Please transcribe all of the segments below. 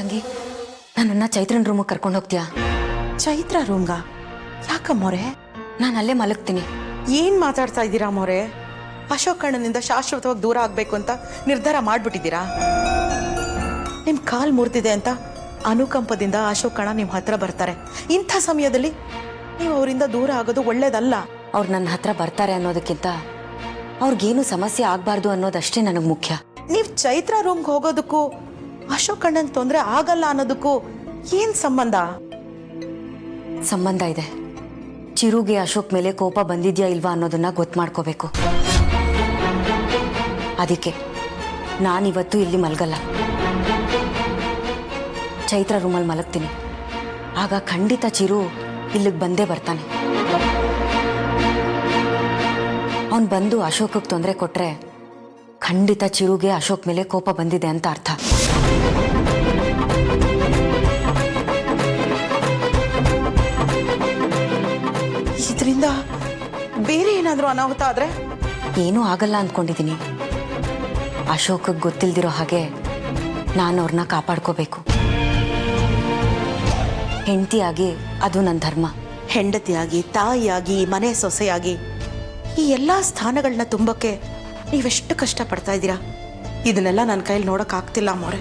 ತಂಗಿ, ನನ್ನನ್ನ ಚೈತ್ರನ್ ರೂಮಿಗೆ ಕರ್ಕೊಂಡು ಹೋಗ್ತೀಯಾ? ಚೈತ್ರ ರೂಮ್ಗ? ಯಾಕಮ್ಮೋರೆ? ನಾನು ಅಲ್ಲೇ ಮಲಗ್ತೀನಿ. ಏನ್ ಮಾತಾಡ್ತಾ ಇದ್ದೀರಾ ಮೋರೆ? ಅಶೋಕ್ ಅಣ್ಣನಿಂದ ಶಾಶ್ವತವಾಗಿ ದೂರ ಆಗ್ಬೇಕು ಅಂತ ನಿರ್ಧಾರ ಮಾಡ್ಬಿಟ್ಟಿದ್ದೀರಾ? ನಿಮ್ ಕಾಲ್ ಮುರಿದಿದೆ ಅಂತ ಅನುಕಂಪದಿಂದ ಅಶೋಕ್ ಅಣ್ಣ ನಿಮ್ ಹತ್ರ ಬರ್ತಾರೆ. ಇಂಥ ಸಮಯದಲ್ಲಿ ನೀವು ಅವರಿಂದ ದೂರ ಆಗೋದು ಒಳ್ಳೇದಲ್ಲ. ಅವ್ರು ನನ್ನ ಹತ್ರ ಬರ್ತಾರೆ ಅನ್ನೋದಕ್ಕಿಂತ ಅವ್ರಿಗೇನು ಸಮಸ್ಯೆ ಆಗಬಾರ್ದು ಅನ್ನೋದಷ್ಟೇ ನನಗೆ ಮುಖ್ಯ. ನೀವು ಚೈತ್ರ ರೂಮ್ಗೆ ಹೋಗೋದಕ್ಕೂ ಅಶೋಕ್ ಅಣ್ಣನ್ ತೊಂದರೆ ಆಗಲ್ಲ ಅನ್ನೋದಕ್ಕೂ ಏನ್ ಸಂಬಂಧ? ಸಂಬಂಧ ಇದೆ. ಚಿರುಗೆ ಅಶೋಕ್ ಮೇಲೆ ಕೋಪ ಬಂದಿದ್ಯಾ ಇಲ್ವಾ ಅನ್ನೋದನ್ನ ಗೊತ್ತು ಮಾಡ್ಕೋಬೇಕು. ಅದಕ್ಕೆ ನಾನಿವತ್ತು ಇಲ್ಲಿ ಮಲಗಲ್ಲ, ಚೈತ್ರ ರೂಮಲ್ಲಿ ಮಲಗ್ತೀನಿ. ಆಗ ಖಂಡಿತ ಚಿರು ಇಲ್ಲಿಗೆ ಬಂದೇ ಬರ್ತಾನೆ. ಅವನು ಬಂದು ಅಶೋಕಕ್ಕೆ ತೊಂದರೆ ಕೊಟ್ರೆ ಖಂಡಿತ ಚಿರುಗೆ ಅಶೋಕ್ ಮೇಲೆ ಕೋಪ ಬಂದಿದೆ ಅಂತ ಅರ್ಥ. ಇದರಿಂದ ಬೇರೆ ಏನಾದರೂ ಅನಾಹುತ ಆದ್ರೆ? ಏನೂ ಆಗಲ್ಲ ಅಂದ್ಕೊಂಡಿದ್ದೀನಿ. ಅಶೋಕಕ್ಕೆ ಗೊತ್ತಿಲ್ದಿರೋ ಹಾಗೆ ನಾನು ಅವ್ರನ್ನ ಕಾಪಾಡ್ಕೋಬೇಕು. ಹೆಂಡತಿಯಾಗಿ ಅದು ನನ್ನ ಧರ್ಮ. ಹೆಂಡತಿಯಾಗಿ, ತಾಯಿಯಾಗಿ, ಮನೆ ಸೊಸೆಯಾಗಿ ಈ ಎಲ್ಲ ಸ್ಥಾನಗಳನ್ನ ತುಂಬಕ್ಕೆ ನೀವೆಷ್ಟು ಕಷ್ಟಪಡ್ತಾ ಇದ್ದೀರಾ. ಇದನ್ನೆಲ್ಲ ನನ್ನ ಕೈಯಲ್ಲಿ ನೋಡಕ್ ಆಗ್ತಿಲ್ಲ ಅಮ್ಮೋರೆ.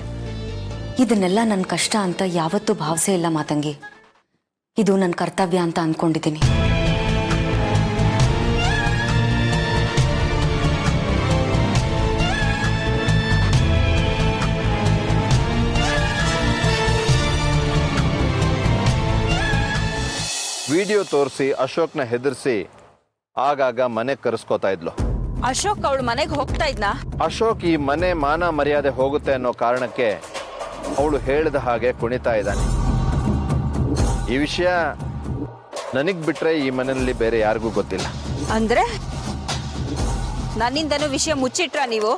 ಇದನ್ನೆಲ್ಲ ನನ್ನ ಕಷ್ಟ ಅಂತ ಯಾವತ್ತೂ ಭಾವಿಸೇ ಇಲ್ಲ ಮಾತಂಗಿ. ಇದು ನನ್ನ ಕರ್ತವ್ಯ ಅಂತ ಅಂದ್ಕೊಂಡಿದ್ದೀನಿ. ವಿಡಿಯೋ ತೋರಿಸಿ ಅಶೋಕ್ನ ಹೆದರ್ಸಿ ಆಗಾಗ ಮನೆ ಕರೆಸ್ಕೋತಾ ಇದ್ಲು. ಅಶೋಕ್ ಅವಳ ಮನೆಗೆ ಹೋಗ್ತಾ ಇದ್ನಾ? ಅಶೋಕ್ ಈ ಮನೆ ಮಾನ ಮರ್ಯಾದೆ ಹೋಗುತ್ತೆ ಅನ್ನೋ ಕಾರಣಕ್ಕೆ ಅವಳು ಹೇಳಿದ ಹಾಗೆ ಕುಣಿತಾ ಇದ್ದಾನೆ. ಈ ವಿಷಯ ನನಗ್ ಬಿಟ್ರೆ ಈ ಮನೆಯಲ್ಲಿ ಬೇರೆ ಯಾರಿಗೂ ಗೊತ್ತಿಲ್ಲ. ಅಂದ್ರೆ ನನ್ನಿಂದನೂ ವಿಷಯ ಮುಚ್ಚಿಟ್ರ ನೀವು?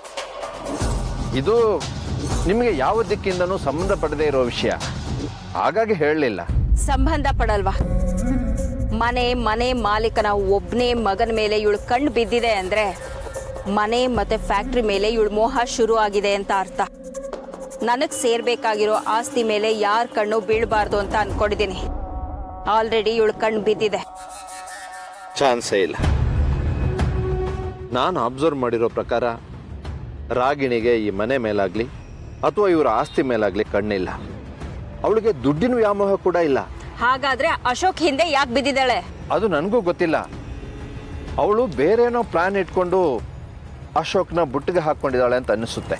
ಇದು ನಿಮಗೆ ಯಾವ ದಿಕ್ಕಿಂದನೂ ಸಂಬಂಧಪಡದೇ ಇರೋ ವಿಷಯ, ಹಾಗಾಗಿ ಹೇಳಲಿಲ್ಲ. ಸಂಬಂಧ ಪಡಲ್ವಾ? ಮನೆ ಮಾಲೀಕನ ಒಬ್ಬನೇ ಮಗನ ಮೇಲೆ ಇವಳು ಕಣ್ಣು ಬಿದ್ದಿದೆ ಅಂದ್ರೆ ಮನೆ ಮತ್ತೆ ಫ್ಯಾಕ್ಟ್ರಿ ಮೇಲೆ ಇವಳು ಮೋಹ ಶುರು ಆಗಿದೆ ಅಂತ ಅರ್ಥ. ನನಗೆ ಸೇರ್ಬೇಕಾಗಿರೋ ಆಸ್ತಿ ಮೇಲೆ ಯಾರ ಕಣ್ಣು ಬೀಳಬಾರ್ದು ಅಂತ ಅನ್ಕೊಂಡಿದ್ದೀನಿ. ಆಲ್ರೆಡಿ ಇವಳು ಕಣ್ಣು ಬಿದ್ದಿದೆ. ಚಾನ್ಸೇ ಇಲ್ಲ. ನಾನು ಅಬ್ಸರ್ವ್ ಮಾಡಿರೋ ಪ್ರಕಾರ ರಾಗಿಣಿಗೆ ಈ ಮನೆ ಮೇಲಾಗ್ಲಿ ಅಥವಾ ಇವರ ಆಸ್ತಿ ಮೇಲಾಗ್ಲಿ ಕಣ್ಣಿಲ್ಲ. ಅವಳಿಗೆ ದುಡ್ಡಿನ ವ್ಯಾಮೋಹ ಕೂಡ ಇಲ್ಲ. ಹಾಗಾದ್ರೆ ಅಶೋಕ್ ಹಿಂದೆ ಯಾಕೆ ಬಿದ್ದಿದ್ದಾಳೆ? ಅದು ನನಗೂ ಗೊತ್ತಿಲ್ಲ. ಅವಳು ಬೇರೇನೋ ಪ್ಲಾನ್ ಇಟ್ಕೊಂಡು ಅಶೋಕ್ನ ಬುಟ್ಟಿಗೆ ಹಾಕೊಂಡಿದ್ದಾಳೆ ಅಂತ ಅನ್ನಿಸುತ್ತೆ.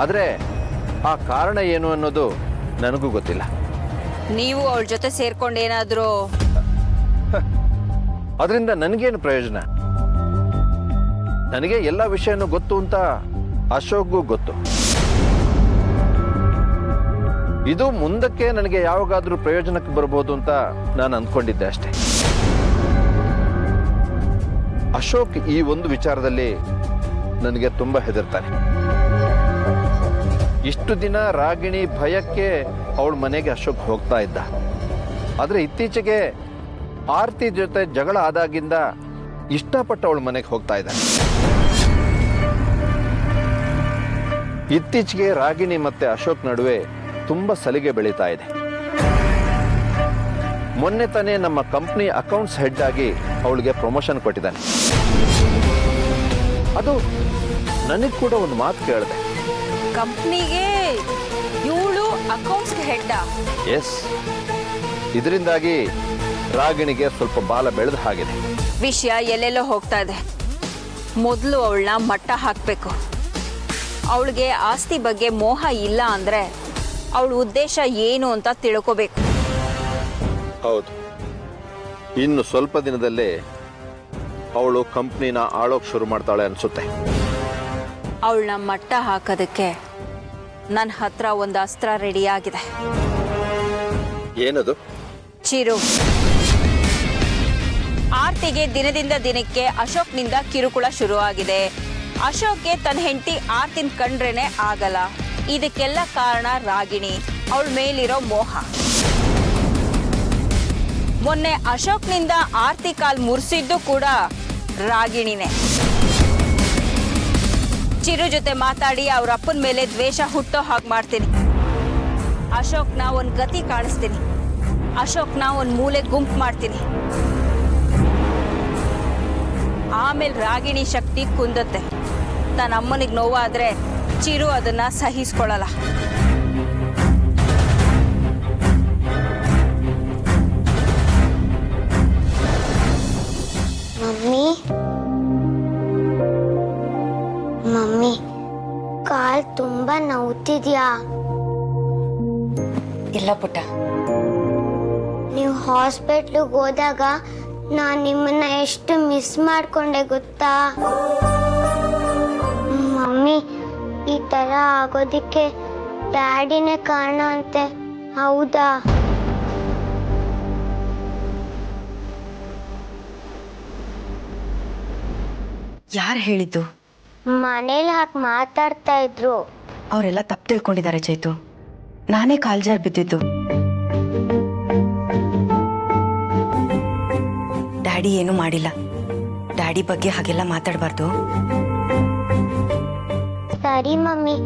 ಆದರೆ ಆ ಕಾರಣ ಏನು ಅನ್ನೋದು ನನಗೂ ಗೊತ್ತಿಲ್ಲ. ನೀವು ಅವಳ ಜೊತೆ ಸೇರ್ಕೊಂಡೇನಾದ್ರೂ? ಅದರಿಂದ ನನಗೇನು ಪ್ರಯೋಜನ? ನನಗೆ ಎಲ್ಲ ವಿಷಯನೂ ಗೊತ್ತು ಅಂತ ಅಶೋಕ್ಗೂ ಗೊತ್ತು. ಇದು ಮುಂದಕ್ಕೆ ನನಗೆ ಯಾವಾಗಾದ್ರೂ ಪ್ರಯೋಜನಕ್ಕೆ ಬರ್ಬೋದು ಅಂತ ನಾನು ಅಂದ್ಕೊಂಡಿದ್ದೆ ಅಷ್ಟೇ. ಅಶೋಕ್ ಈ ಒಂದು ವಿಚಾರದಲ್ಲಿ ನನಗೆ ತುಂಬಾ ಹೆದರ್ತಾನೆ. ಇಷ್ಟು ದಿನ ರಾಗಿಣಿ ಭಯಕ್ಕೆ ಅವಳ ಮನೆಗೆ ಅಶೋಕ್ ಹೋಗ್ತಾ ಇದ್ದ. ಆದ್ರೆ ಇತ್ತೀಚೆಗೆ ಆರ್ತಿ ಜೊತೆ ಜಗಳ ಆದಾಗಿಂದ ಇಷ್ಟಪಟ್ಟು ಅವಳ ಮನೆಗೆ ಹೋಗ್ತಾ ಇದ್ದ. ಇತ್ತೀಚೆಗೆ ರಾಗಿಣಿ ಮತ್ತೆ ಅಶೋಕ್ ನಡುವೆ ತುಂಬಾ ಸಲಿಗೆ ಬೆಳೀತಾ ಇದೆ. ಮೊನ್ನೆ ತಾನೇ ನಮ್ಮ ಕಂಪ್ನಿ ಅಕೌಂಟ್ಸ್ ಹೆಡ್ ಆಗಿ ಅವಳಿಗೆ ಪ್ರಮೋಷನ್ ಕೊಟ್ಟಿದ್ದಾನೆ. ಅದು ನನಗೆ ಕೂಡ ಒಂದು ಮಾತು ಕೇಳಿದೆ. ಕಂಪ್ನಿಗೆ ಇವಳು ಅಕೌಂಟ್ಸ್ಗೆ ಹೆಡ್? ಎಸ್. ಇದರಿಂದಾಗಿ ರಾಗಿಣಿಗೆ ಸ್ವಲ್ಪ ಬಾಲ ಬೆಳೆದ ಹಾಗಿದೆ. ವಿಷಯ ಎಲ್ಲೆಲ್ಲೋ ಹೋಗ್ತಾ ಇದೆ. ಮೊದಲು ಅವಳನ್ನ ಮಟ್ಟ ಹಾಕಬೇಕು. ಅವಳಿಗೆ ಆಸ್ತಿ ಬಗ್ಗೆ ಮೋಹ ಇಲ್ಲ ಅಂದ್ರೆ ಅವಳ ಉದ್ದೇಶ ಏನು ಅಂತ ತಿಳ್ಕೋಬೇಕು. ಹೌದು. ಇನ್ನು ಸ್ವಲ್ಪ ದಿನದಲ್ಲೇ ಅವಳು ಕಂಪ್ನಿನ ಆಳೋಕ್ ಶುರು ಮಾಡ್ತಾಳೆ ಅನ್ಸುತ್ತೆ. ಅವಳನ್ನ ಮಟ್ಟ ಹಾಕೋದಕ್ಕೆ ನನ್ನ ಹತ್ರ ಒಂದು ಅಸ್ತ್ರ ರೆಡಿ ಆಗಿದೆ. ಏನದು? ಚಿರು. ಆರ್ತಿಗೆ ದಿನದಿಂದ ದಿನಕ್ಕೆ ಅಶೋಕ್ನಿಂದ ಕಿರುಕುಳ ಶುರು ಆಗಿದೆ. ಅಶೋಕ್ಗೆ ತನ್ನ ಹೆಂಡತಿ ಆರ್ತಿನ ಕಂಡ್ರೇನೆ ಆಗಲ್ಲ. ಇದಕ್ಕೆಲ್ಲ ಕಾರಣ ರಾಗಿಣಿ, ಅವಳ ಮೇಲಿರೋ ಮೋಹ. ಮೊನ್ನೆ ಅಶೋಕ್ನಿಂದ ಆರ್ತಿ ಕಾಲ್ ಮುರಿಸಿದ್ದು ಕೂಡ ರಾಗಿಣಿನೇ. ಚಿರು ಜೊತೆ ಮಾತಾಡಿ ಅವ್ರ ಅಪ್ಪನ ಮೇಲೆ ದ್ವೇಷ ಹುಟ್ಟೋ ಹಾಗೆ ಮಾಡ್ತೀನಿ. ಅಶೋಕ್ನ ಒಂದು ಗತಿ ಕಾಣಿಸ್ತೀನಿ. ಅಶೋಕ್ನ ಒಂದು ಮೂಲೆ ಗುಂಪು ಮಾಡ್ತೀನಿ. ಆಮೇಲೆ ರಾಗಿಣಿ ಶಕ್ತಿ ಕುಂದತ್ತೆ. ತನ್ನ ಅಮ್ಮನಿಗೆ ನೋವಾದ್ರೆ ಚಿರು ಅದನ್ನ ಸಹಿಸ್ಕೊಳ್ಳಲ್ಲ. ಮಮ್ಮಿ ಮಮ್ಮಿ ಕಾಲ್ ತುಂಬಾ ನೋವ್ತಿದ್ಯಾ? ಇಲ್ಲ ಪುಟ್ಟ. ನೀವು ಹಾಸ್ಪಿಟ್ಲಿಗೆ ಹೋದಾಗ ನಾನು ನಿಮ್ಮನ್ನ ಎಷ್ಟು ಮಿಸ್ ಮಾಡ್ಕೊಂಡೆ ಗೊತ್ತಾ? ಮಮ್ಮಿ ಈ ತರ ಆಗೋದಿಕ್ಕೆ ಡ್ಯಾಡಿನೇ ಕಾರಣ ಅಂತೆ, ಹೌದಾ? ಯಾರು ಹೇಳಿದ್ದು? ಮನೇಲಿ ಹಾಗೆ ಮಾತಾಡ್ತಾ ಇದ್ರು. ಅವರೆಲ್ಲ ತಪ್ಪು ತಿಳ್ಕೊಂಡಿದ್ದಾರೆ ಚೈತು. ನಾನೇ ಕಾಲ್ಜಾರ್ ಬಿದ್ದಿದ್ದು. ಡ್ಯಾಡಿ ಏನೂ ಮಾಡಿಲ್ಲ. ಡ್ಯಾಡಿ ಬಗ್ಗೆ ಹಾಗೆಲ್ಲ ಮಾತಾಡಬಾರ್ದು. ಸರಿ ಮಮ್ಮಿ,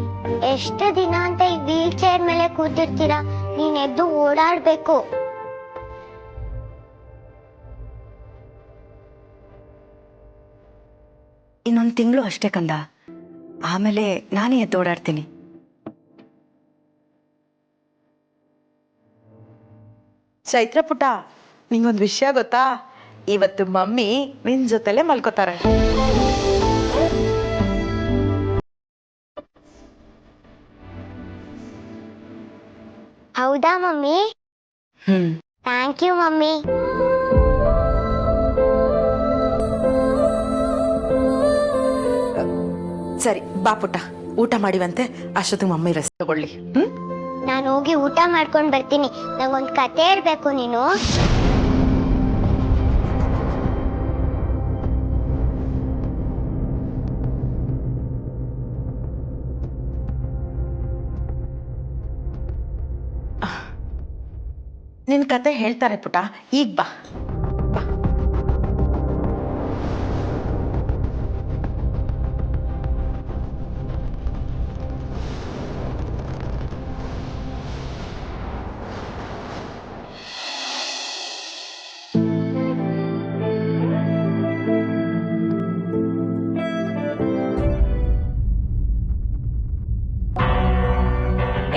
ಎಷ್ಟು ದಿನ ಅಂತ ಈ ವೀಲ್ ಚೇರ್ ಮೇಲೆ ಕೂತಿರ್ತೀರಾ? ನೀನ್ ಎದ್ದು ಓಡಾಡ್ಬೇಕು. ಇನ್ನೊಂದು ತಿಂಗಳು ಅಷ್ಟೇ ಕಂದ. ಆಮೇಲೆ ನಾನೇ ಎದ್ದು ಓಡಾಡ್ತೀನಿ. ಚೈತ್ರ ಪುಟ್ಟ, ನಿಂಗೊಂದು ವಿಷಯ ಗೊತ್ತಾ? ಇವತ್ತು ಮಮ್ಮಿ ನಿನ್ ಜೊತೆಲೆ ಮಲ್ಕೋತಾರೆ. ಹೌದಾ ಮಮ್ಮಿ? Thank you mummy. ಸರಿ ಬಾ ಪುಟ್ಟ, ಊಟ ಮಾಡಿವಂತೆ. ಅಷ್ಟೊತ್ತಿಗೆ ಮಮ್ಮಿ ರೆಸ್ಟ್ ತಗೊಳ್ಳಿ. ನಾನು ಹೋಗಿ ಊಟ ಮಾಡ್ಕೊಂಡು ಬರ್ತೀನಿ. ನಂಗೊಂದು ಕತೆ ಹೇಳ್ಬೇಕು ನೀನು. ನಿನ್ ಕತೆ ಹೇಳ್ತಾರೆ ಪುಟ್ಟ, ಈಗ ಬಾ.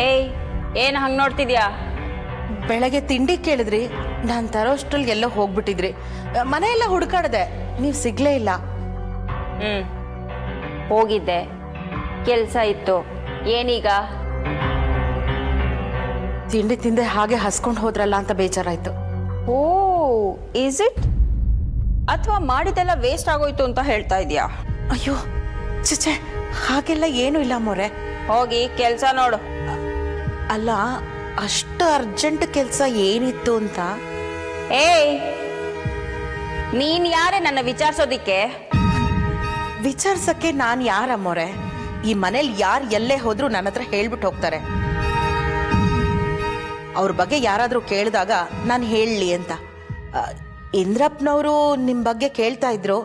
ಏಯ್, ಏನು ಹಂಗೆ ನೋಡ್ತಿದ್ಯಾ? ಬೆಳಗ್ಗೆ ತಿಂಡಿ ಕೇಳಿದ್ರಿ, ನಾನು ತರೋಷ್ಟ್ರಲ್ಲಿ ಎಲ್ಲೋ ಹೋಗ್ಬಿಟ್ಟಿದ್ರಿ. ಮನೆಯೆಲ್ಲ ಹುಡುಕಾಡ್ದೆ, ನೀವು ಸಿಗ್ಲೇ ಇಲ್ಲ. ಹೋಗಿದ್ದೆ, ಕೆಲಸ ಇತ್ತು. ಏನೀಗ? ತಿಂಡಿ ತಿಂದೆ ಹಾಗೆ ಹಸ್ಕೊಂಡು ಹೋದ್ರಲ್ಲ ಅಂತ ಬೇಜಾರಾಯ್ತು. ಓ, ಈಸ್ ಇಟ್? ಅಥವಾ ಮಾಡಿದೆಲ್ಲ ವೇಸ್ಟ್ ಆಗೋಯ್ತು ಅಂತ ಹೇಳ್ತಾ ಇದೀಯಾ? ಅಯ್ಯೋ ಚಿಚೆ, ಹಾಗೆಲ್ಲ ಏನೂ ಇಲ್ಲ ಮೊರೆ. ಹೋಗಿ ಕೆಲಸ ನೋಡು. ಅಲ್ಲ, ಅಷ್ಟು ಅರ್ಜೆಂಟ್ ಕೆಲಸ ಏನಿತ್ತು ಅಂತ? ಏಯ್, ನೀನ್ ಯಾರೇ ನನ್ನ ವಿಚಾರಿಸೋದಿಕ್ಕೆ? ವಿಚಾರ್ಸಕ್ಕೆ ನಾನು ಯಾರ ಮೊರೆ? ಈ ಮನೇಲಿ ಯಾರು ಎಲ್ಲೇ ಹೋದ್ರು ನನ್ನ ಹತ್ರ ಹೇಳ್ಬಿಟ್ಟು ಹೋಗ್ತಾರೆ. ಅವ್ರ ಬಗ್ಗೆ ಯಾರಾದ್ರೂ ಕೇಳಿದಾಗ ನಾನು ಹೇಳಲಿ ಅಂತ. ಇಂದ್ರಪ್ಪನವರು ನಿಮ್ಮ ಬಗ್ಗೆ ಕೇಳ್ತಾ ಇದ್ರು,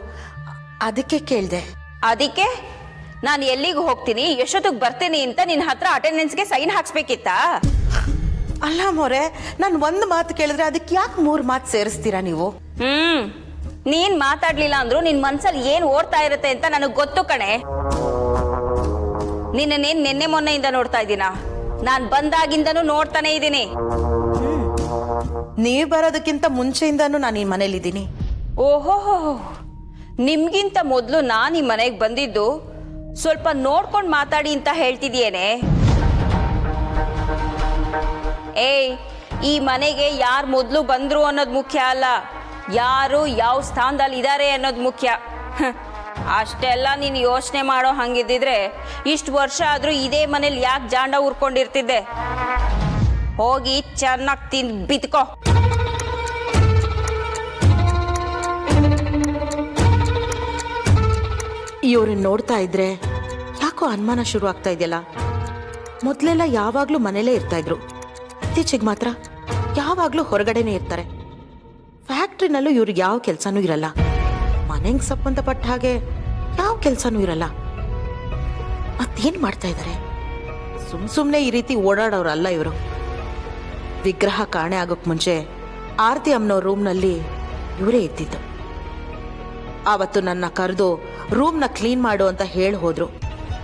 ಅದಕ್ಕೆ ಕೇಳಿದೆ. ಅದಕ್ಕೆ ನಾನು ಎಲ್ಲಿಗೆ ಹೋಗ್ತೀನಿ, ಎಷ್ಟೊತ್ತಿಗೆ ಬರ್ತೀನಿ ಅಂತ ನಿನ್ನ ಹತ್ರ ಅಟೆಂಡೆನ್ಸ್ಗೆ ಸೈನ್ ಹಾಕ್ಸ್ಬೇಕಿತ್ತಾ? ಅಲ್ಲ ಮೊರೆ, ನಾನು ಒಂದು ಮಾತು ಕೇಳಿದ್ರೆ ಅದಕ್ಕೆ ಯಾಕೆ 3 ಮಾತು ಸೇರಿಸ್ತೀರಾ ನೀವು? ನೀನ್ ಮಾತಾಡ್ಲಿಲ್ಲ ಅಂದ್ರು ನಿನ್ ಮನ್ಸಲ್ಲಿ ಏನ್ ಓಡ್ತಾ ಇರುತ್ತೆ ಅಂತ ನನಗ್ ಗೊತ್ತು ಕಣೆ. ನಿನ್ನೇನ್ ನಿನ್ನೆ ಮೊನ್ನೆಯಿಂದ ನೋಡ್ತಾ ಇದ್ದೀನಾ? ನಾನ್ ಬಂದಾಗಿಂದನೂ ನೋಡ್ತಾನೆ ಇದ್ದೀನಿ. ನೀವು ಬರೋದಕ್ಕಿಂತ ಮುಂಚೆಯಿಂದಾನು ನಾನು ಈ ಮನೇಲಿದ್ದೀನಿ. ಓಹೋ, ನಿಮ್ಗಿಂತ ಮೊದಲು ನಾನು ಈ ಮನೆಗೆ ಬಂದಿದ್ದು. ಸ್ವಲ್ಪ ನೋಡ್ಕೊಂಡು ಮಾತಾಡಿ ಅಂತ ಹೇಳ್ತಿದ್ಯೇನೆ. ಏಯ್, ಈ ಮನೆಗೆ ಯಾರು ಮೊದಲು ಬಂದ್ರು ಅನ್ನೋದು ಮುಖ್ಯ ಅಲ್ಲ, ಯಾರು ಯಾವ ಸ್ಥಾನದಲ್ಲಿ ಇದ್ದಾರೆ ಅನ್ನೋದು ಮುಖ್ಯ. ಅಷ್ಟೆಲ್ಲ ನೀನು ಯೋಚನೆ ಮಾಡೋ ಹಂಗಿದ್ದಿದ್ರೆ ಇಷ್ಟು ವರ್ಷ ಆದರೂ ಇದೇ ಮನೇಲಿ ಯಾಕೆ ಜಾಂಡ ಉರ್ಕೊಂಡಿರ್ತಿದ್ದೆ? ಹೋಗಿ ಚೆನ್ನಾಗಿ ತಿಂದು ಬಿದ್ಕೋ. ಇವ್ರನ್ನ ನೋಡ್ತಾ ಇದ್ರೆ ಯಾಕೋ ಅನುಮಾನ ಶುರು ಆಗ್ತಾ ಇದೆಯಲ್ಲ. ಮೊದಲೆಲ್ಲ ಯಾವಾಗ್ಲೂ ಮನೇಲೇ ಇರ್ತಾ ಇದ್ರು, ಇತ್ತೀಚೆಗೆ ಮಾತ್ರ ಯಾವಾಗ್ಲೂ ಹೊರಗಡೆನೆ ಇರ್ತಾರೆ. ಫ್ಯಾಕ್ಟ್ರಿನಲ್ಲೂ ಇವ್ರಿಗೆ ಯಾವ ಕೆಲಸನೂ ಇರಲ್ಲ, ಮನೆಗೆ ಸಂಬಂಧಪಟ್ಟ ಹಾಗೆ ಯಾವ ಕೆಲಸನೂ ಇರಲ್ಲ. ಮತ್ತೇನ್ ಮಾಡ್ತಾ ಇದ್ದಾರೆ? ಸುಮ್ನೆ ಈ ರೀತಿ ಓಡಾಡೋರಲ್ಲ ಇವರು. ವಿಗ್ರಹ ಕಾಣೆ ಆಗೋಕ್ ಮುಂಚೆ ಆರತಿ ಅಮ್ಮನವ್ರ ರೂಮ್ನಲ್ಲಿ ಇವರೇ ಇದ್ದಿದ್ದು. ಆವತ್ತು ನನ್ನ ಕರೆದು ರೂಮ್ನ ಕ್ಲೀನ್ ಮಾಡು ಅಂತ ಹೇಳಿ ಹೋದ್ರು.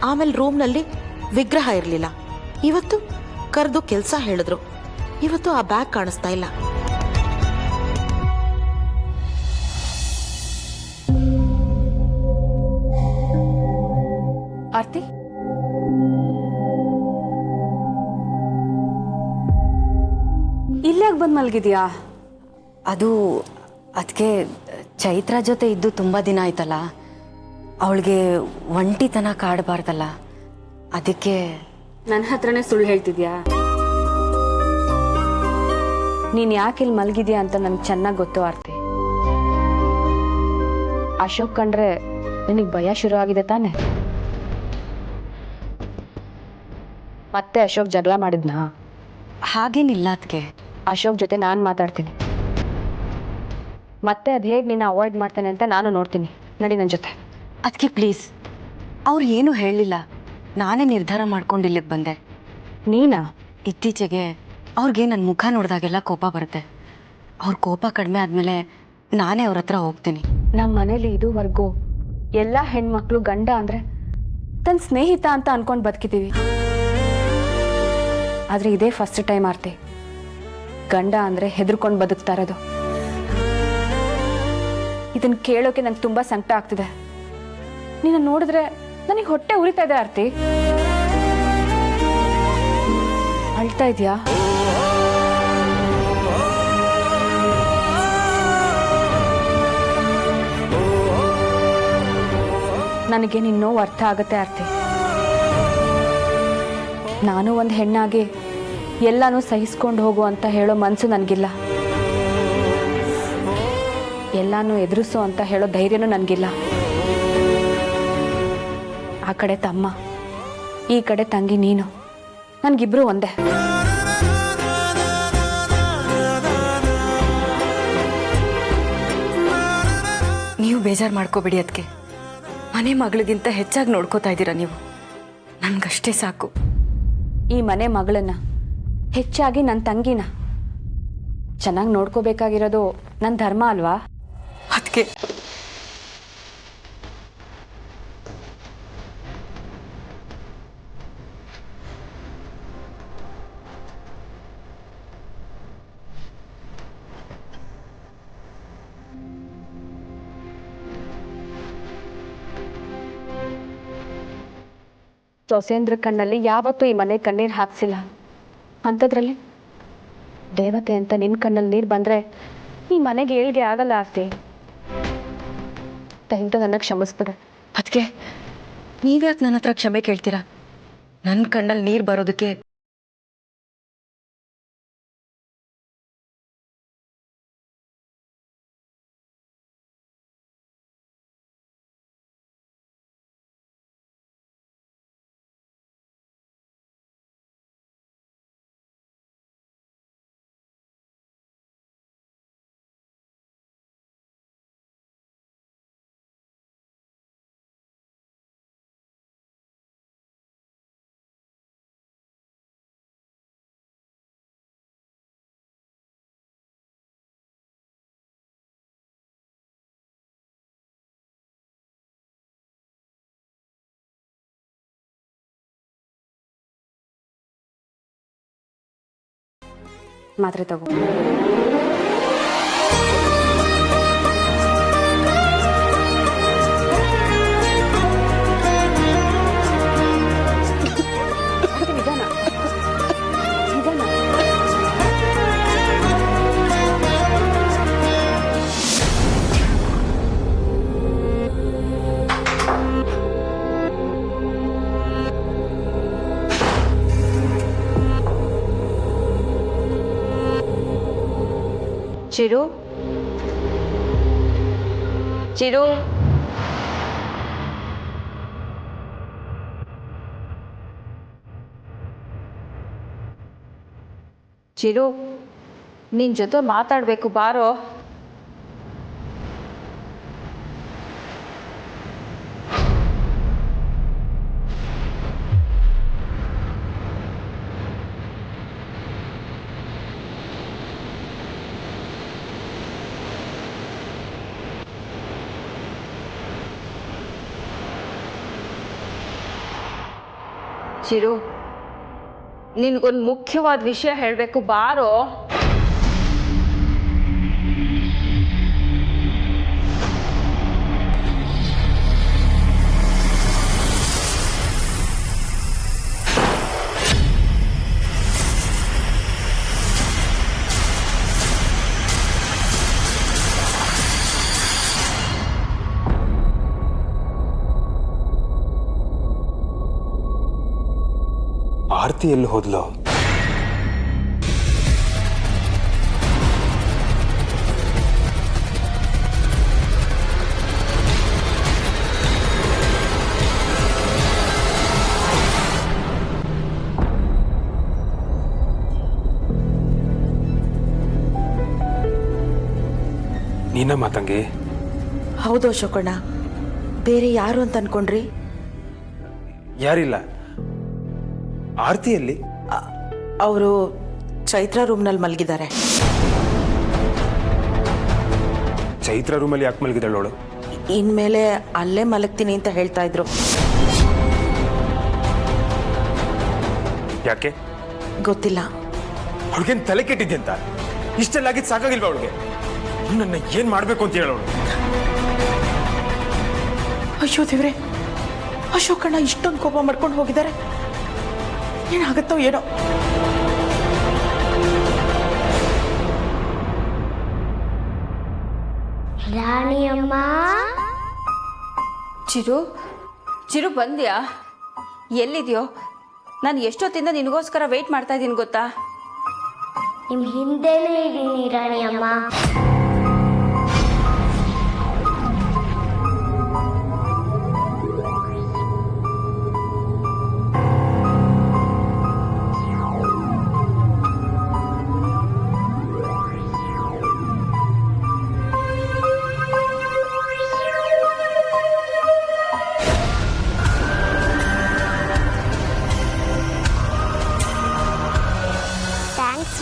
ಆಮೇಲೆ ರೂಮ್ನಲ್ಲಿ ವಿಗ್ರಹ ಇರಲಿಲ್ಲ. ಇವತ್ತು ಕರೆದು ಕೆಲಸ ಹೇಳಿದ್ರು. ಇವತ್ತು ಆ ಬ್ಯಾಗ್ ಕಾಣಿಸ್ತಾ ಇಲ್ಲ. ಆರ್ತಿ, ಇಲ್ಲಾಗ ಬಂದು ಮಲಗಿದ್ಯಾ? ಅದು ಅದಕ್ಕೆ ಚೈತ್ರ ಜೊತೆ ಇದ್ದು ತುಂಬ ದಿನ ಆಯ್ತಲ್ಲ, ಅವಳಿಗೆ ಒಂಟಿತನ ಕಾಡಬಾರ್ದಲ್ಲ, ಅದಕ್ಕೆ. ನನ್ನ ಹತ್ರನೇ ಸುಳ್ಳು ಹೇಳ್ತಿದ್ಯಾ? ನೀನು ಯಾಕೆ ಇಲ್ಲಿ ಮಲಗಿದ್ಯಾ ಅಂತ ನನಗೆ ಚೆನ್ನಾಗಿ ಗೊತ್ತು ಆರ್ತಿ. ಅಶೋಕ್ ಕಂಡ್ರೆ ನಿನಗೆ ಭಯ ಶುರು ಆಗಿದೆ ತಾನೆ? ಮತ್ತೆ ಅಶೋಕ್ ಜಗಳ ಮಾಡಿದ್ನಾ? ಹಾಗೇನಿಲ್ಲ ಅದಕ್ಕೆ. ಅಶೋಕ್ ಜೊತೆ ನಾನು ಮಾತಾಡ್ತೀನಿ. ಮತ್ತೆ ಅದು ಹೇಗೆ ನಿನ್ನ ಅವಾಯ್ಡ್ ಮಾಡ್ತಾನೆ ಅಂತ ನಾನು ನೋಡ್ತೀನಿ. ನಡಿ ನನ್ನ ಜೊತೆ. ಅದಕ್ಕೆ ಪ್ಲೀಸ್, ಅವ್ರು ಏನೂ ಹೇಳಲಿಲ್ಲ, ನಾನೇ ನಿರ್ಧಾರ ಮಾಡ್ಕೊಂಡು ಇಲ್ಲಿಗೆ ಬಂದೆ. ನೀನಾ? ಇತ್ತೀಚೆಗೆ ಅವ್ರಿಗೆ ನನ್ನ ಮುಖ ನೋಡಿದಾಗೆಲ್ಲ ಕೋಪ ಬರುತ್ತೆ. ಅವ್ರ ಕೋಪ ಕಡಿಮೆ ಆದಮೇಲೆ ನಾನೇ ಅವ್ರ ಹತ್ರ ಹೋಗ್ತೀನಿ. ನಮ್ಮ ಮನೇಲಿ ಇದುವರೆಗೂ ಎಲ್ಲ ಹೆಣ್ಮಕ್ಳು ಗಂಡ ಅಂದರೆ ತನ್ನ ಸ್ನೇಹಿತ ಅಂತ ಅನ್ಕೊಂಡು ಬದುಕಿದ್ದೀವಿ. ಆದರೆ ಇದೇ ಫಸ್ಟ್ ಟೈಮ್ ಆರ್ತಿ, ಗಂಡ ಅಂದರೆ ಹೆದರ್ಕೊಂಡು ಬದುಕ್ತಾ ಇರೋದು. ಇದನ್ನು ಕೇಳೋಕೆ ನಂಗೆ ತುಂಬ ಸಂಕಟ ಆಗ್ತಿದೆ. ನೀನು ನೋಡಿದ್ರೆ ನನಗೆ ಹೊಟ್ಟೆ ಉರಿತಾ ಇದೆ ಆರ್ತಿ. ಅಳ್ತಾ ಇದೆಯಾ? ನನಗೆ ನಿನ್ನ ನೋವು ಅರ್ಥ ಆಗುತ್ತೆ ಆರ್ತಿ. ನಾನು ಒಂದು ಹೆಣ್ಣಾಗಿ ಎಲ್ಲನೂ ಸಹಿಸ್ಕೊಂಡು ಹೋಗು ಅಂತ ಹೇಳೋ ಮನಸ್ಸು ನನಗಿಲ್ಲ. ಎಲ್ಲನೂ ಎದುರಿಸು ಅಂತ ಹೇಳೋ ಧೈರ್ಯನೂ ನನಗಿಲ್ಲ. ಆ ಕಡೆ ತಮ್ಮ, ಈ ಕಡೆ ತಂಗಿ ನೀನು, ನನಗಿಬ್ರು ಒಂದೇ. ನೀವು ಬೇಜಾರು ಮಾಡ್ಕೋಬೇಡಿ. ಅದಕ್ಕೆ ಮನೆ ಮಗಳಿಗಿಂತ ಹೆಚ್ಚಾಗಿ ನೋಡ್ಕೋತಾ ಇದ್ದೀರಾ ನೀವು. ನನಗಷ್ಟೇ ಸಾಕು. ಈ ಮನೆ ಮಗಳನ್ನ ಹೆಚ್ಚಾಗಿ ನನ್ನ ತಂಗಿನ ಚೆನ್ನಾಗಿ ನೋಡ್ಕೋಬೇಕಾಗಿರೋದು ನನ್ನ ಧರ್ಮ ಅಲ್ವಾ? ಅದಕ್ಕೆ ಸೊಸೇಂದ್ರ ಕಣ್ಣಲ್ಲಿ ಯಾವತ್ತೂ ಈ ಮನೆ ಕಣ್ಣೀರು ಹಾಕ್ಸಿಲ್ಲ. ಅಂಥದ್ರಲ್ಲಿ ದೇವತೆ ಅಂತ ನಿನ್ನ ಕಣ್ಣಲ್ಲಿ ನೀರು ಬಂದರೆ ಈ ಮನೆಗೆ ಏಳಿಗೆ ಆಗಲ್ಲ ಆರ್ತಿ. ದಯವಿಟ್ಟು ನನ್ನ ಕ್ಷಮಿಸ್ಬಿಡೆ. ಅದಕ್ಕೆ ನೀವ್ಯಾಕೆ ನನ್ನ ಹತ್ರ ಕ್ಷಮೆ ಕೇಳ್ತೀರಾ? ನನ್ನ ಕಣ್ಣಲ್ಲಿ ನೀರು ಬರೋದಕ್ಕೆ ಮಾತ್ರೆ ತಗೋ. ನಿಧಾನ ನಿಧಾನ. ಚಿರು, ಚಿರು, ಚಿರು, ನಿನ್ನ ಜೊತೆ ಮಾತಾಡಬೇಕು, ಬಾರೋ. ಚಿರು, ನಿನ್ಗೊಂದು ಮುಖ್ಯವಾದ ವಿಷಯ ಹೇಳಬೇಕು, ಬಾರೋ. ಆರತಿ ಎಲ್ಲಿ ಹೋದ್ಲು? ನೀನಮ್ಮ ತಂಗಿ? ಹೌದು ಅಶೋಕಣ್ಣ, ಬೇರೆ ಯಾರು ಅಂತ ಅನ್ಕೊಂಡ್ರಿ? ಯಾರಿಲ್ಲ. ಆರತಿಯಲ್ಲಿ? ಅವರು ಚೈತ್ರ ರೂಮ್ನಲ್ಲಿ ಮಲಗಿದ್ದಾರೆ. ಚೈತ್ರ ರೂಮಲ್ಲಿ ಯಾಕೆ ಮಲಗಿದಳು? ಇನ್ಮೇಲೆ ಅಲ್ಲೇ ಮಲಗ್ತೀನಿ ಅಂತ ಹೇಳ್ತಾ ಇದ್ರು. ಯಾಕೆ ಗೊತ್ತಿಲ್ಲ. ಅವಳಿಗೇನು ತಲೆ ಕೆಟ್ಟಿದ್ದೆ ಅಂತ? ಇಷ್ಟೆಲ್ಲಾಗಿದ್ದು ಸಾಕಾಗಿಲ್ವಾ ಅವಳಿಗೆ? ನನ್ನ ಏನ್ ಮಾಡ್ಬೇಕು ಅಂತ ಹೇಳೋಳು. ಅಯ್ಯೋ ದೇವ್ರೆ, ಅಶೋಕಣ್ಣ ಇಷ್ಟೊಂದು ಕೋಪ ಮಾಡ್ಕೊಂಡು ಹೋಗಿದ್ದಾರೆ. ಏನಾಗತ್ತೋ ಏನೋ. ರಾಣಿಯಮ್ಮ, ಚಿರು, ಚಿರು ಬಂದ್ಯಾ? ಎಲ್ಲಿದೆಯೋ? ನಾನು ಎಷ್ಟೊತ್ತಿಂದ ನಿನಗೋಸ್ಕರ ವೆಯ್ಟ್ ಮಾಡ್ತಾ ಇದ್ದೀನಿ ಗೊತ್ತಾ? ನಿಮ್ ಹಿಂದೆನೇ ಇದ್ದೀನಿ ರಾಣಿಯಮ್ಮ.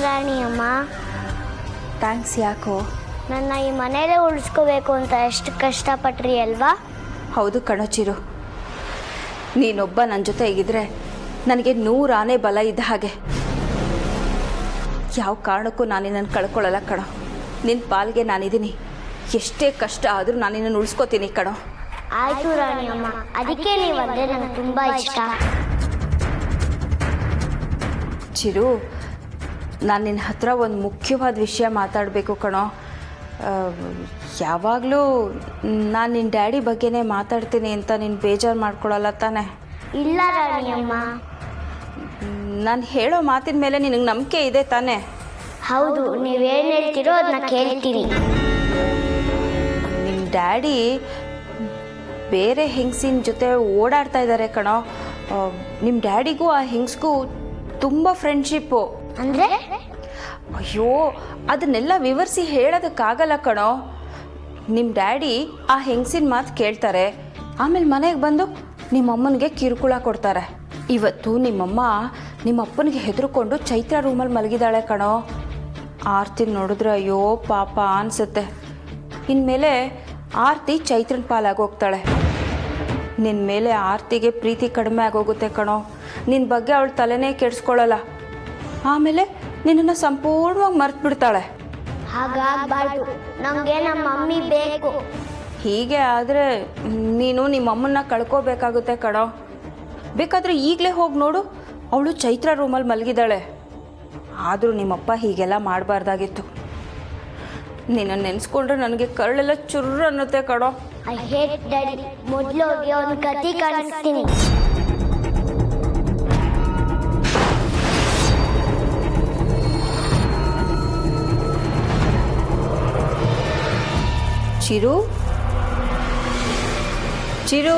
ರಾಣಿಯಮ್ಮ, ಥ್ಯಾಂಕ್ಸ್. ಯಾಕೋ? ನನ್ನ ಈ ಮನೇಲೆ ಉಳಿಸ್ಕೋಬೇಕು ಅಂತ ಎಷ್ಟು ಕಷ್ಟಪಟ್ರಿ ಅಲ್ವಾ? ಹೌದು ಕಣೋ ಚಿರು, ನೀನೊಬ್ಬ ನನ್ನ ಜೊತೆ ಹೇಗಿದ್ರೆ ನನಗೆ 100 ಆನೆ ಬಲ ಇದ್ದ ಹಾಗೆ. ಯಾವ ಕಾರಣಕ್ಕೂ ನಾನು ನಿನ್ನನ್ನು ಕಳ್ಕೊಳ್ಳಲ್ಲ ಕಣೋ. ನಿನ್ನ ಪಾಲ್ಗೆ ನಾನಿದ್ದೀನಿ. ಎಷ್ಟೇ ಕಷ್ಟ ಆದರೂ ನಾನು ನಿನ್ನನ್ನು ಉಳಿಸ್ಕೋತೀನಿ ಕಣೋ. ಆಯ್ತು ರಾಣಿಯಮ್ಮ, ಅದಕ್ಕೆ ನೀವಂದ್ರೆ ನನಗೆ ತುಂಬಾ ಇಷ್ಟ. ಚಿರು, ನಾನು ನಿನ್ನ ಹತ್ರ ಒಂದು ಮುಖ್ಯವಾದ ವಿಷಯ ಮಾತಾಡಬೇಕು ಕಣೋ. ಯಾವಾಗಲೂ ನಾನು ನಿನ್ನ ಡ್ಯಾಡಿ ಬಗ್ಗೆನೇ ಮಾತಾಡ್ತೀನಿ ಅಂತ ನೀನು ಬೇಜಾರು ಮಾಡ್ಕೊಳ್ಳಲ್ಲ ತಾನೆ? ಇಲ್ಲ ರಾಣಿಯಮ್ಮ. ನಾನು ಹೇಳೋ ಮಾತಿನ ಮೇಲೆ ನಿನಗೆ ನಂಬಿಕೆ ಇದೆ ತಾನೆ? ಹೌದು, ನೀವೇನು ಹೇಳ್ತೀರೋ ಅದನ್ನ ಕೇಳ್ತೀನಿ. ನಿಮ್ಮ ಡ್ಯಾಡಿ ಬೇರೆ ಹೆಂಗಸಿನ ಜೊತೆ ಓಡಾಡ್ತಾ ಇದ್ದಾರೆ ಕಣೋ. ನಿಮ್ಮ ಡ್ಯಾಡಿಗೂ ಆ ಹೆಂಗಸ್ಗೂ ತುಂಬ ಫ್ರೆಂಡ್ಶಿಪ್ಪು. ಅಂದ್ರೆ? ಅಯ್ಯೋ, ಅದನ್ನೆಲ್ಲ ವಿವರಿಸಿ ಹೇಳೋದಕ್ಕಾಗಲ್ಲ ಕಣೋ. ನಿಮ್ಮ ಡ್ಯಾಡಿ ಆ ಹೆಂಗಸಿನ ಮಾತು ಕೇಳ್ತಾರೆ, ಆಮೇಲೆ ಮನೆಗೆ ಬಂದು ನಿಮ್ಮಮ್ಮನಿಗೆ ಕಿರುಕುಳ ಕೊಡ್ತಾರೆ. ಇವತ್ತು ನಿಮ್ಮಮ್ಮ ನಿಮ್ಮಪ್ಪನಿಗೆ ಹೆದರ್ಕೊಂಡು ಚೈತ್ರ ರೂಮಲ್ಲಿ ಮಲಗಿದಾಳೆ ಕಣೋ. ಆರತಿ ನೋಡಿದ್ರೆ ಅಯ್ಯೋ ಪಾಪ ಅನಿಸುತ್ತೆ. ಇನ್ಮೇಲೆ ಆರತಿ ಚೈತ್ರನ ಪಾಲಾಗೋಗ್ತಾಳೆ. ನಿನ್ನ ಮೇಲೆ ಆರತಿಗೆ ಪ್ರೀತಿ ಕಡಿಮೆ ಆಗೋಗುತ್ತೆ ಕಣೋ. ನಿನ್ನ ಬಗ್ಗೆ ಅವಳು ತಲೆನೇ ಕೆಡಿಸ್ಕೊಳ್ಳಲ್ಲ. ಆಮೇಲೆ ನಿನ್ನನ್ನು ಸಂಪೂರ್ಣವಾಗಿ ಮರ್ತು ಬಿಡ್ತಾಳೆ. ಹಾಗಾಗಬಾರ್ದು, ನನಗೆ ನಮ್ಮ ಮಮ್ಮಿ ಬೇಕು. ಹೀಗೆ ಆದರೆ ನೀನು ನಿಮ್ಮಮ್ಮನ್ನ ಕಳ್ಕೋಬೇಕಾಗುತ್ತೆ ಕಣೋ. ಬೇಕಾದರೆ ಈಗಲೇ ಹೋಗಿ ನೋಡು, ಅವಳು ಚೈತ್ರ ರೂಮಲ್ಲಿ ಮಲಗಿದ್ದಾಳೆ. ಆದರೂ ನಿಮ್ಮಪ್ಪ ಹೀಗೆಲ್ಲ ಮಾಡಬಾರ್ದಾಗಿತ್ತು. ನಿನ್ನನ್ನು ನೆನೆಸ್ಕೊಂಡ್ರೆ ನನಗೆ ಕರಳೆಲ್ಲ ಚುರ್ರು ಅನ್ನುತ್ತೆ ಕಣೋ. I hate daddy. ಮೊದಲು ಹೋಗಿ ಅವನ ಕತಿ ಕಾಣಿಸ್ತೀನಿ. ಚಿರು, ಚಿರು.